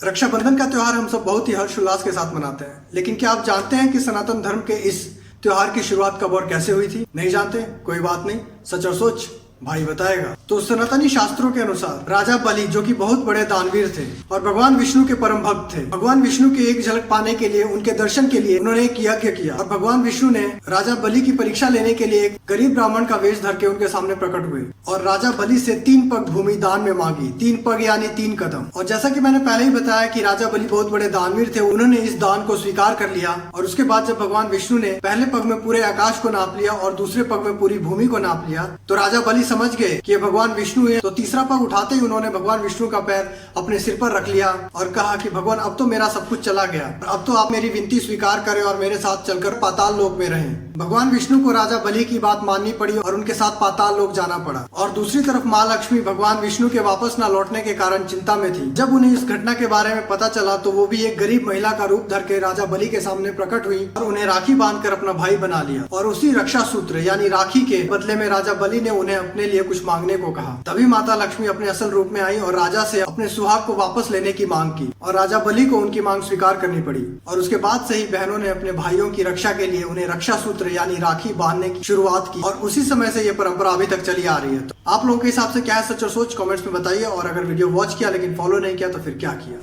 रक्षाबंधन का त्योहार हम सब बहुत ही हर्षोल्लास के साथ मनाते हैं, लेकिन क्या आप जानते हैं कि सनातन धर्म के इस त्योहार की शुरुआत कब और कैसे हुई थी? नहीं जानते? कोई बात नहीं, सच और सोच भाई बताएगा। तो सनातनी शास्त्रों के अनुसार राजा बलि, जो कि बहुत बड़े दानवीर थे और भगवान विष्णु के परम भक्त थे, भगवान विष्णु की एक झलक पाने के लिए, उनके दर्शन के लिए उन्होंने एक यज्ञ किया और भगवान विष्णु ने राजा बलि की परीक्षा लेने के लिए एक गरीब ब्राह्मण का वेश धर के उनके सामने प्रकट हुए और राजा बलि से 3 पग भूमि दान में मांगी। 3 पग यानी 3 कदम। और जैसा कि मैंने पहले ही बताया कि राजा बलि बहुत बड़े दानवीर थे, उन्होंने इस दान को स्वीकार कर लिया। और उसके बाद जब भगवान विष्णु ने पहले पग में पूरे आकाश को नाप लिया और दूसरे पग में पूरी भूमि को नाप लिया, तो राजा बलि समझ गए कि भगवान विष्णु है। तो तीसरा पग उठाते ही उन्होंने भगवान विष्णु का पैर अपने सिर पर रख लिया और कहा कि भगवान, अब तो मेरा सब कुछ चला गया, अब तो आप मेरी विनती स्वीकार करें और मेरे साथ चलकर पाताल लोक में रहें। भगवान विष्णु को राजा बलि की बात माननी पड़ी और उनके साथ पाताल लोक जाना पड़ा। और दूसरी तरफ माँ लक्ष्मी भगवान विष्णु के वापस न लौटने के कारण चिंता में थी। जब उन्हें इस घटना के बारे में पता चला तो वो भी एक गरीब महिला का रूप धर के राजा बलि के सामने प्रकट हुई और उन्हें राखी बांधकर अपना भाई बना लिया। और उसी रक्षा सूत्र यानी राखी के बदले में राजा बलि ने उन्हें अपने लिए कुछ मांगने को कहा। तभी माता लक्ष्मी अपने असल रूप में आई और राजा से अपने सुहाग को वापस लेने की मांग की और राजा बलि को उनकी मांग स्वीकार करनी पड़ी। और उसके बाद से ही बहनों ने अपने भाइयों की रक्षा के लिए उन्हें रक्षा सूत्र यानी राखी बांधने की शुरुआत की और उसी समय से ये परंपरा अभी तक चली आ रही है। तो आप लोगों के हिसाब से क्या है सच और सोच? कमेंट्स में बताइए। और अगर वीडियो वॉच किया लेकिन फॉलो नहीं किया तो फिर क्या किया?